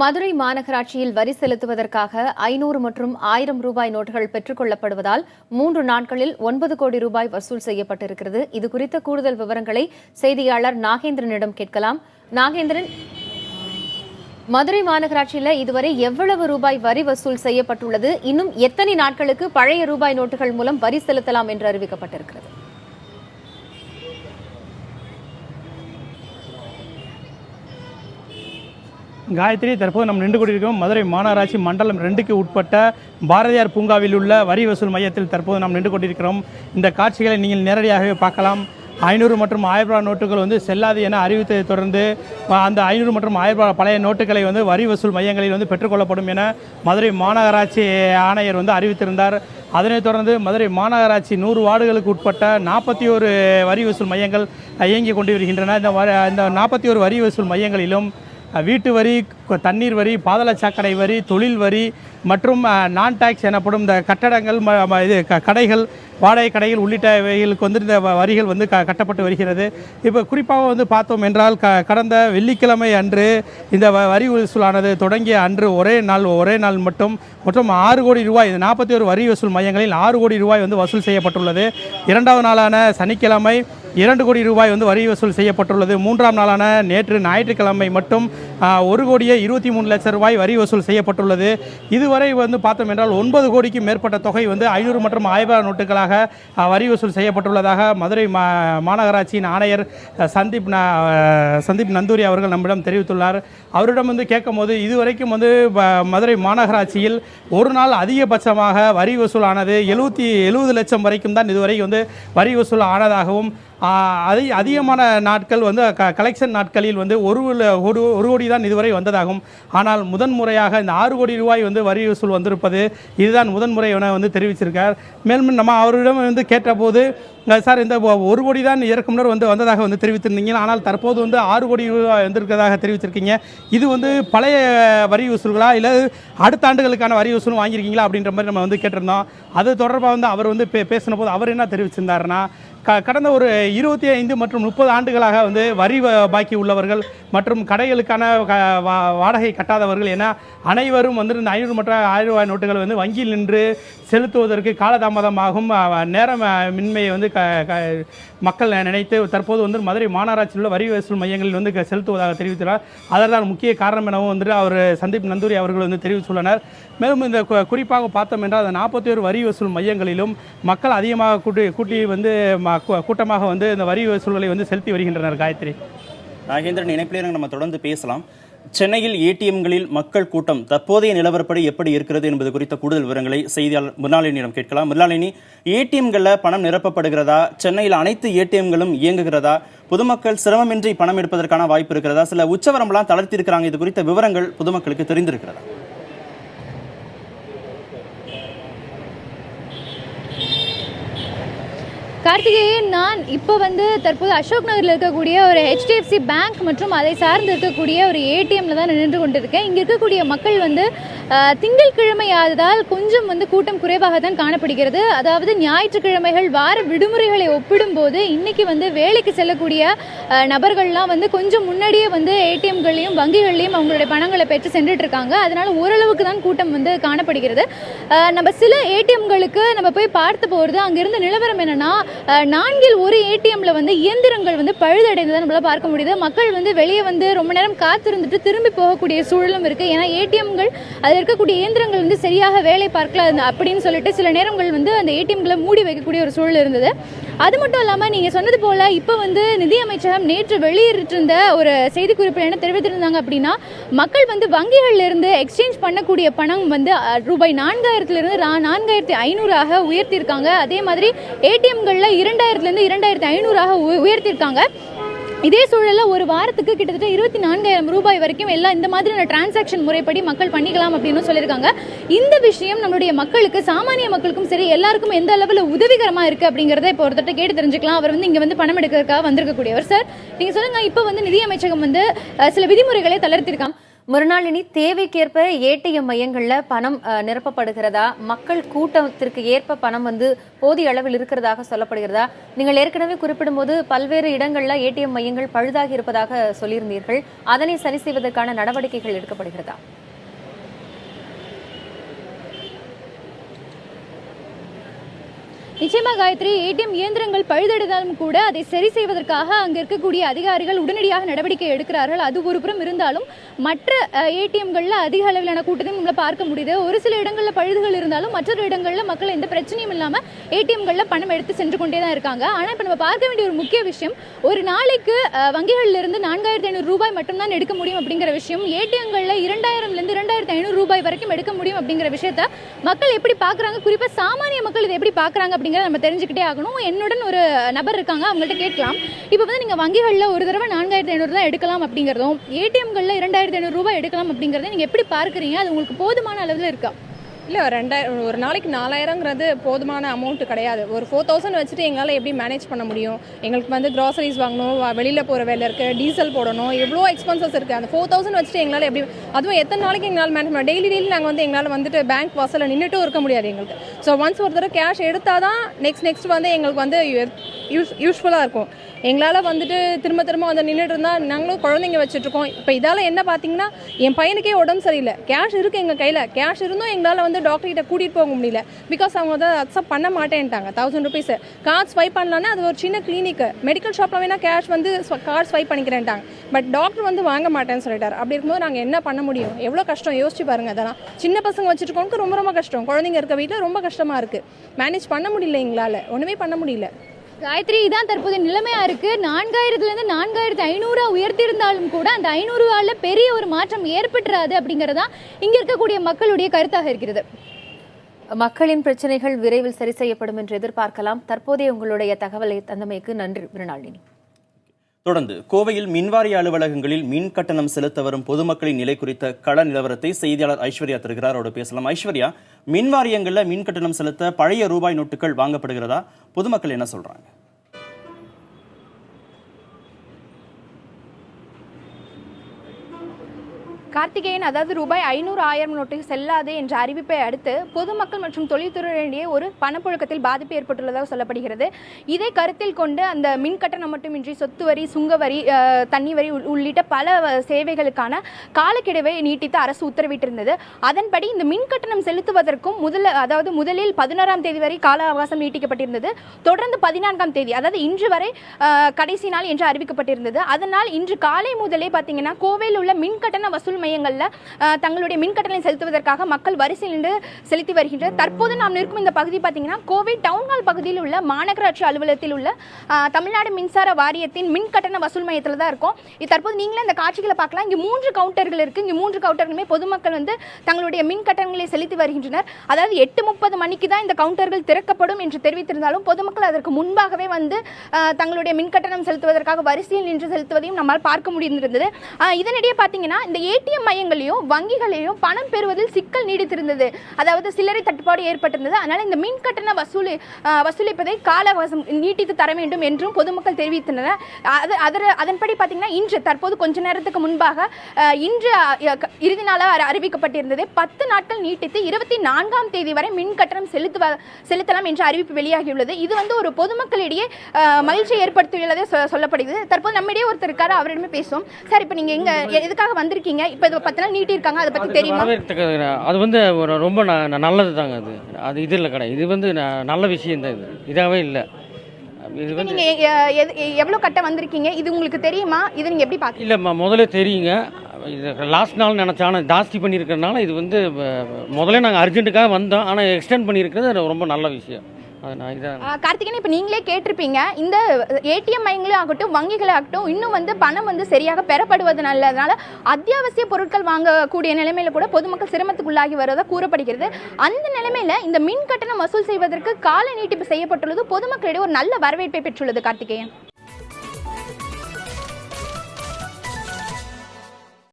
மதுரை மாநகராட்சியில் வரி செலுத்துவதற்காக 500 மற்றும் 1000 ரூபாய் நோட்டுகள் பெற்றுக் கொள்ளப்படுவதால் 3 நாட்களில் 9 கோடி ரூபாய் வசூல் செய்யப்பட்டிருக்கிறது. இதுகுறித்த கூடுதல் விவரங்களை செய்தியாளர் நாகேந்திரனிடம் கேட்கலாம். நாகேந்திரன், மதுரை மாநகராட்சியில் இதுவரை எவ்வளவு ரூபாய் வரி வசூல் செய்யப்பட்டுள்ளது? இன்னும் எத்தனை நாட்களுக்கு பழைய ரூபாய் நோட்டுகள் மூலம் வரி செலுத்தலாம் என்று அறிவிக்கப்பட்டிருக்கிறது? காயத்ரி, தற்போது நம்ம நின்று கொண்டிருக்கிறோம் மதுரை மாநகராட்சி மண்டலம் 2க்கு உட்பட்ட பாரதியார் பூங்காவில் உள்ள வரி வசூல் மையத்தில் தற்போது நாம் நின்று கொண்டிருக்கிறோம். இந்த காட்சிகளை நீங்கள் நேரடியாகவே பார்க்கலாம். 500 மற்றும் 1000 ரூபாய் நோட்டுகள் செல்லாது என அறிவித்ததை தொடர்ந்து அந்த 500 மற்றும் 1000 ரூபாய் பழைய நோட்டுகளை வரி வசூல் மையங்களில் பெற்றுக்கொள்ளப்படும் என மதுரை மாநகராட்சி ஆணையர் அறிவித்திருந்தார். அதனைத் தொடர்ந்து மதுரை மாநகராட்சி 100 வார்டுகளுக்கு உட்பட்ட 41 வரி வசூல் மையங்கள் இயங்கிக் கொண்டு வருகின்றன. இந்த 41 வரி வசூல் மையங்களிலும் வீட்டு வரி, தண்ணீர் வரி, பாதாள சாக்கடை வரி, தொழில் வரி மற்றும் நான் டாக்ஸ் எனப்படும் இந்த கட்டடங்கள், கடைகள், வாடகை கடைகள் உள்ளிட்டவைகளுக்கு இந்த வரிகள் கட்டப்பட்டு வருகிறது. இப்போ குறிப்பாக பார்த்தோம் என்றால் கடந்த வெள்ளிக்கிழமை அன்று இந்த வரி வசூலானது தொடங்கிய அன்று ஒரே நாள் மொத்தம் 6 கோடி ரூபாய், 41 வரி வசூல் மையங்களில் 6 கோடி ரூபாய் வசூல் செய்யப்பட்டுள்ளது. இரண்டாவது நாளான சனிக்கிழமை 2 கோடி ரூபாய் வரி வசூல் செய்யப்பட்டுள்ளது. மூன்றாம் நாளான நேற்று ஞாயிற்றுக்கிழமை மட்டும் 1,23 லட்சம் ரூபாய் வரி வசூல் செய்யப்பட்டுள்ளது. இதுவரை பார்த்தோம் என்றால் 9 கோடிக்கு மேற்பட்ட தொகை 500 மற்றும் 1000 நோட்டுகளாக வரி வசூல் செய்யப்பட்டுள்ளதாக மதுரை மாநகராட்சியின் ஆணையர் சந்தீப் நந்தூரி அவர்கள் நம்மிடம் தெரிவித்துள்ளார். அவரிடம் கேட்கும் போது இதுவரைக்கும் மதுரை மாநகராட்சியில் ஒரு நாள் அதிகபட்சமாக வரி வசூலானது 70 லட்சம் வரைக்கும் தான் இதுவரை வரி வசூல் ஆனதாகவும், அதிகமான நாட்கள் கலெக்ஷன் நாட்களில் 1 கோடி தான் இதுவரை வந்ததாகும். ஆனால் முதன்முறையாக இந்த 6 கோடி ரூபாய் வரி வசூல் வந்திருப்பது இதுதான் முதன்முறை என தெரிவிச்சிருக்கார். மேலும் நம்ம அவரிடம் கேட்டபோது, சார் இந்த 1 கோடி தான் இதற்கு முன்னர் வந்ததாக தெரிவித்திருந்தீங்க, ஆனால் தற்போது 6 கோடி ரூபாய் வந்திருக்கிறதாக தெரிவிச்சிருக்கீங்க. இது பழைய வரி வசூல்களா இல்லை அடுத்த ஆண்டுகளுக்கான வரி வசூலும் வாங்கியிருக்கீங்களா அப்படின்ற மாதிரி நம்ம கேட்டிருந்தோம். அது தொடர்பாக அவர் பேசின போது அவர் என்ன தெரிவிச்சிருந்தாருன்னா, கடந்த ஒரு 25 மற்றும் 30 ஆண்டுகளாக வரி பாக்கி உள்ளவர்கள் மற்றும் கடைகளுக்கான வாடகை கட்டாதவர்கள் என அனைவரும் இந்த 500 மற்றும் 1000 ரூபாய் நோட்டுகள் வங்கியில் நின்று செலுத்துவதற்கு காலதாமதமாகும் நேரமின்மையை மக்கள் நினைத்து தற்போது மதுரை மாநகராட்சியில் உள்ள வரி வசூல் மையங்களில் செலுத்துவதாக தெரிவித்துள்ளார். அதனால் முக்கிய காரணம் எனவும் அவர் சந்தீப் நந்தூரி அவர்கள் தெரிவித்துள்ளனர். மேலும் இந்த குறிப்பாக பார்த்தோம் என்றால் அந்த 41 வரி வசூல் மையங்களிலும் மக்கள் அதிகமாக கூட்டி கூட்டமாக இந்த வரி வசூல்களை செலுத்தி வருகின்றனர். காயத்ரி, நாகேந்திரன் இணைப்பிலே நம்ம தொடர்ந்து பேசலாம். சென்னையில் ஏடிஎம்களில் மக்கள் கூட்டம் தற்போதைய நிலவரப்படி எப்படி இருக்கிறது என்பது குறித்த கூடுதல் விவரங்களை செய்தியாளர் மிருணாளினியிடம் கேட்கலாம். மிருணாளினி, ஏடிஎம்களில் பணம் நிரப்பப்படுகிறதா? சென்னையில் அனைத்து ஏடிஎம்களும் இயங்குகிறதா? பொதுமக்கள் சிரமமின்றி பணம் எடுப்பதற்கான வாய்ப்பு இருக்கிறதா? சில உச்சவரம்பெல்லாம் தளர்த்தி இருக்கிறாங்க. இது குறித்த விவரங்கள் பொதுமக்களுக்கு தெரிந்திருக்கிறதா? கார்த்திகேயன், நான் இப்போ தற்போது அசோக் நகரில் இருக்கக்கூடிய ஒரு HDFC பேங்க் மற்றும் அதை சார்ந்து இருக்கக்கூடிய ஒரு ஏடிஎம்மில் தான் நின்று கொண்டிருக்கேன். இங்கே இருக்கக்கூடிய மக்கள் திங்கட்கிழமை ஆததால் கொஞ்சம் கூட்டம் குறைவாக தான் காணப்படுகிறது. அதாவது ஞாயிற்றுக்கிழமைகள், வார விடுமுறைகளை ஒப்பிடும்போது இன்னைக்கு வேலைக்கு செல்லக்கூடிய நபர்கள்லாம் கொஞ்சம் முன்னாடியே ஏடிஎம்களையும் வங்கிகளையும் அவங்களுடைய பணங்களை பெற்று சென்றுட்டு இருக்காங்க. அதனால ஓரளவுக்கு தான் கூட்டம் காணப்படுகிறது. நம்ம சில ஏடிஎம்களுக்கு நம்ம போய் பார்த்து போகிறது, அங்கிருந்த நிலவரம் என்னன்னா, 4 ஒரு ஏடிஎம்ல இயந்திரங்கள் பழுதடைந்ததை நம்மளால பார்க்க முடியுது. மக்கள் வெளியே ரொம்ப நேரம் காத்திருந்துட்டு திரும்பி போகக்கூடிய சூழலும் இருக்கு. ஏன்னா ஏடிஎம்கள் அதில் இருக்கக்கூடிய இயந்திரங்கள் சரியாக வேலை பார்க்கல அப்படின்னு சொல்லிட்டு சில நேரங்கள் அந்த ஏடிஎம்களை மூடி வைக்கக்கூடிய ஒரு சூழல் இருந்தது. அது மட்டும் இல்லாமல் நீங்கள் சொன்னது போல இப்போ நிதி அமைச்சகம் நேற்று வெளியிட்டிருந்த ஒரு செய்திக்குறிப்பில் என்ன தெரிவித்திருந்தாங்க அப்படின்னா, மக்கள் வங்கிகளில் இருந்து எக்ஸ்சேஞ்ச் பண்ணக்கூடிய பணம் ரூபாய் 4000 4500 உயர்த்தியிருக்காங்க. அதே மாதிரி ஏடிஎம்களில் 2000 2500 உயர்த்தியிருக்காங்க. இதே சூழலில் ஒரு வாரத்துக்கு கிட்டத்தட்ட 24,000 ரூபாய் வரைக்கும் எல்லாம் இந்த மாதிரியான டிரான்சாக்ஷன் முறைப்படி மக்கள் பண்ணிக்கலாம் அப்படின்னு சொல்லியிருக்காங்க. இந்த விஷயம் நம்மளுடைய மக்களுக்கு, சாமானிய மக்களுக்கும் சரி, எல்லாருக்கும் எந்த அளவில் உதவிகரமாக இருக்குது அப்படிங்கிறத இப்போ ஒருத்தட்ட கேட்டு தெரிஞ்சுக்கலாம். அவர் இங்கே பணம் எடுக்கிறதுக்காக வந்திருக்கக்கூடியவர். சார், நீங்கள் சொல்லுங்கள், இப்போ நிதி அமைச்சகம் சில விதிமுறைகளை தளர்த்திருக்காங்க. மறுநாளினி தேவைக்கேற்ப ஏடிஎம் மையங்கள்ல பணம் நிரப்பப்படுகிறதா, மக்கள் கூட்டத்திற்கு ஏற்ப பணம் போதிய அளவில் இருக்கிறதாக சொல்லப்படுகிறதா? நீங்கள் ஏற்கனவே குறிப்பிடும்போது பல்வேறு இடங்கள்ல ஏடிஎம் மையங்கள் பழுதாகி இருப்பதாக சொல்லியிருந்தீர்கள். அதனை சரி செய்வதற்கான நடவடிக்கைகள் எடுக்கப்படுகிறதா? நிச்சயமா காயத்ரி, ஏடிஎம் இயந்திரங்கள் பழுதடைந்தாலும் கூட அதை சரி செய்வதற்காக அங்கே இருக்கக்கூடிய அதிகாரிகள் உடனடியாக நடவடிக்கை எடுக்கிறார்கள். அது ஒரு புறம் இருந்தாலும் மற்ற ஏடிஎம்களில் அதிக அளவிலான கூட்டத்தையும் நம்மளை பார்க்க முடியுது. ஒரு சில இடங்களில் பழுதுகள் இருந்தாலும் மற்றொரு இடங்களில் மக்கள் எந்த பிரச்சனையும் இல்லாமல் ஏடிஎம்களில் பணம் எடுத்து சென்று கொண்டே தான் இருக்காங்க. ஆனால் இப்போ நம்ம பார்க்க வேண்டிய ஒரு முக்கிய விஷயம், ஒரு நாளைக்கு வங்கிகளிலிருந்து 4500 ரூபாய் மட்டும்தான் எடுக்க முடியும் அப்படிங்கிற விஷயம். ஏடிஎம்களில் 2000லேருந்து 2500 ரூபாய் வரைக்கும் எடுக்க முடியும் அப்படிங்கிற விஷயத்த மக்கள் எப்படி பார்க்குறாங்க, குறிப்பாக சாமானிய மக்கள் இதை எப்படி பார்க்குறாங்க அப்படிங்கிறத நம்ம தெரிஞ்சுக்கிட்டே ஆகணும். என்னுடன் ஒரு நபர் இருக்காங்க, அவங்கள்ட்ட கேட்கலாம். இப்போ நீங்கள் வங்கிகளில் ஒரு தடவை 4500 தான் எடுக்கலாம் அப்படிங்கிறதும், ஏடிஎம்களில் 2500 ரூபாய் எடுக்கலாம் அப்படிங்கிறத நீங்கள் எப்படி பார்க்குறீங்க? அது உங்களுக்கு போதுமான அளவில் இருக்கா? இல்லை, ஒரு நாளைக்கு 4000ங்கிறது போதுமான அமௌண்ட்டு கிடையாது. ஒரு 4000 வச்சுட்டு எங்களால் எப்படி மேனேஜ் பண்ண முடியும்? எங்களுக்கு க்ராசரிஸ் வாங்கணும், வெளியில் போகிற வேலை இருக்குது, டீசல் போடணும், எவ்வளோ எக்ஸ்பென்சஸ் இருக்குது. அந்த 4000 வச்சுட்டு எங்களால் எப்படி, அதுவும் எத்தனை நாளைக்கு எங்களால் மேனேஜ் பண்ண, டெய்லி நாங்கள் எங்களால் பேங்க் வாசலில் நின்றுட்டும் இருக்க முடியாது எங்களுக்கு. ஸோ ஒன்ஸ் ஒரு தடவை கேஷ் எடுத்தால் தான் நெக்ஸ்ட் எங்களுக்கு யூஸ்ஃபுல்லாக இருக்கும். எங்களால் திரும்ப நின்றுட்டு இருந்தால் நாங்களும் குழந்தைங்க வச்சுட்ருக்கோம். இப்போ இதால் என்ன பார்த்தீங்கன்னா, என் பையனுக்கே உடம்பு சரியில்லை, கேஷ் இருக்குது எங்கள் கையில், கேஷ் இருந்தும் எங்களால் டாக்டர்கிட்ட கூட்டிகிட்டு போக முடியல. பிகாஸ் அவங்க அக்செப்ட் பண்ண மாட்டேன்ட்டாங்க. 1000 rupees கார்டு ஸ்வைப் பண்ணலான்னா அது ஒரு சின்ன கிளினிக்கு, மெடிக்கல் ஷாப்பில் வேணால் கேஷ் கார்டு ஸ்வைப் பண்ணிக்கிறேன்ட்டாங்க. பட் டாக்டர் வாங்க மாட்டேன்னு சொல்லிட்டார். அப்படி இருக்கும்போது நாங்கள் என்ன பண்ண முடியும்? எவ்வளோ கஷ்டம் யோசிச்சு பாருங்க. அதெல்லாம் சின்ன பசங்க வச்சுருக்கோங்க ரொம்ப கஷ்டம். குழந்தைங்க இருக்க வீட்டில் ரொம்ப கஷ்டமாக இருக்குது. மேனேஜ் பண்ண முடியல, எங்களால் ஒன்றுமே பண்ண முடியல. காயத்ரி, இதான் தற்போதைய நிலைமையா இருக்கு. 4000லேருந்து 4500 உயர்த்தியிருந்தாலும் கூட அந்த 500 பெரிய ஒரு மாற்றம் ஏற்பட்டுறாது அப்படிங்கறதா இங்க இருக்கக்கூடிய மக்களுடைய கருத்தாக இருக்கிறது. மக்களின் பிரச்சனைகள் விரைவில் சரி செய்யப்படும் என்று எதிர்பார்க்கலாம். தற்போதைய உங்களுடைய தகவலை தந்தமைக்கு நன்றி மிருணாளினி. தொடர்ந்து கோவையில் மின்வாரிய அலுவலகங்களில் மின் கட்டணம் செலுத்த வரும் பொதுமக்களின் நிலை குறித்த கள நிலவரத்தை செய்தியாளர் ஐஸ்வர்யா தருகிறார். அவரோட பேசலாம். ஐஸ்வர்யா, மின் வாரியங்களில் மின் கட்டணம் செலுத்த பழைய ரூபாய் நோட்டுகள் வாங்கப்படுகிறதா? பொதுமக்கள் என்ன சொல்றாங்க? கார்த்திகேயன், அதாவது ரூபாய் 500 1000 நோட்டு செல்லாது என்ற அறிவிப்பை அடுத்து பொதுமக்கள் மற்றும் தொழில்துறையிடையே ஒரு பணப்புழக்கத்தில் பாதிப்பு ஏற்பட்டுள்ளதாக சொல்லப்படுகிறது. இதை கருத்தில் கொண்டு அந்த மின் கட்டணம் மட்டுமின்றி சொத்து வரி, சுங்க வரி, தண்ணி வரி உள்ளிட்ட பல சேவைகளுக்கான காலக்கெடுவை நீட்டித்து அரசு உத்தரவிட்டிருந்தது. அதன்படி இந்த மின் கட்டணம் செலுத்துவதற்கும் முதலில் 11ஆம் தேதி வரை கால அவகாசம் நீட்டிக்கப்பட்டிருந்தது. தொடர்ந்து 14ஆம் தேதி, அதாவது இன்று வரை கடைசி நாள் என்று அறிவிக்கப்பட்டிருந்தது. அதனால் இன்று காலை முதலே பார்த்தீங்கன்னா கோவையில் உள்ள மின் கட்டண வசூல் மையங்களில் தங்களுடைய மின் கட்டணம் செலுத்துவதற்காக மக்கள் வரிசையில் நின்று செலுத்தி வருகின்றனர். தற்போது நாம் நிற்கும் இந்த பகுதி பார்த்தீங்கன்னா கோவை டவுன்ஹால் பகுதியில் உள்ள மாநகராட்சி அலுவலகத்தில் உள்ள தமிழ்நாடு மின்சார வாரியத்தின் மின் கட்டண வசூல் மையத்தில் தான் இருக்கும். இது தற்போது நீங்களே இந்த காட்சிகளை பார்க்கலாம். இங்கே 3 கவுண்டர்கள் இருக்கு. இங்கே 3 கவுண்டர்களுமே பொதுமக்கள் தங்களுடைய மின் கட்டணங்களை செலுத்தி வருகின்றனர். அதாவது 8:30 மணிக்கு தான் இந்த கவுண்டர்கள் திறக்கப்படும் என்று தெரிவித்திருந்தாலும் பொதுமக்கள் அதற்கு முன்பாகவே தங்களுடைய மின் கட்டணம் செலுத்துவதற்காக வரிசையில் நின்று செலுத்துவதையும் நம்மால் பார்க்க முடிந்திருந்தது. இதனிடையே பார்த்தீங்கன்னா இந்த ஏடிஎம் மையங்களையும் வங்கிகளையும் பணம் பெறுவதில் சிக்கல் நீடித்திருந்தது. அதாவது சில்லறை தட்டுப்பாடு ஏற்பட்டிருந்தது. அதனால இந்த மின் கட்டண வசூலிப்பதை கால அவகாசம் நீட்டித்து தர வேண்டும் என்றும் பொதுமக்கள் தெரிவித்தனர். அதன்படி பார்த்தீங்கன்னா இன்று தற்போது கொஞ்ச நேரத்துக்கு முன்பாக இன்று இறுதி நாளாக அறிவிக்கப்பட்டிருந்தது. 10 நாட்கள் நீட்டித்து 24ஆம் தேதி வரை மின் கட்டணம் செலுத்தலாம் என்ற அறிவிப்பு வெளியாகியுள்ளது. இது ஒரு பொதுமக்களிடையே மகிழ்ச்சியை ஏற்படுத்தியுள்ளதை சொல்லப்படுகிறது. தற்போது நம்மிடையே ஒருத்தர் இருக்காரு, அவரிடமே பேசுவோம். சார், இப்போ நீங்க எதுக்காக வந்திருக்கீங்க? இப்போ இது 10 நாள் நீட்டி இருக்காங்க, அதை பத்தி தெரியுமா? அது ரொம்ப நல்லது தாங்க. அது இது இல்லை கிடையாது. இது நல்ல விஷயம் தான். இதாகவே இல்லை. இது நீங்க எவ்வளவு கட்ட வந்திருக்கீங்க, இது உங்களுக்கு தெரியுமா? இது நீங்க எப்படி பாத்தீங்க? இல்லை, முதல்ல தெரியுங்க. இது லாஸ்ட் நாள் நினச்சா, ஆனால் ஜாஸ்தி பண்ணியிருக்கிறதுனால இது முதல்ல நாங்கள் அர்ஜென்ட்டுக்காக வந்தோம். ஆனால் எக்ஸ்டெண்ட் பண்ணியிருக்கிறது ரொம்ப நல்ல விஷயம். கார்த்திகேயன், இப்போ நீங்களே கேட்டிருப்பீங்க, இந்த ஏடிஎம் மையங்களே ஆகட்டும் வங்கிகளே ஆகட்டும் இன்னும் பணம் சரியாக பெறப்படுவது நல்லதுனால அத்தியாவசிய பொருட்கள் வாங்கக்கூடிய நிலைமையில கூட பொதுமக்கள் சிரமத்துக்குள்ளாகி வருவதாக கூறப்படுகிறது. அந்த நிலைமையில இந்த மின் கட்டணம் வசூல் செய்வதற்கு கால நீட்டிப்பு செய்யப்பட்டுள்ளது பொதுமக்களிடையே ஒரு நல்ல வரவேற்பை பெற்றுள்ளது. கார்த்திகேயன்.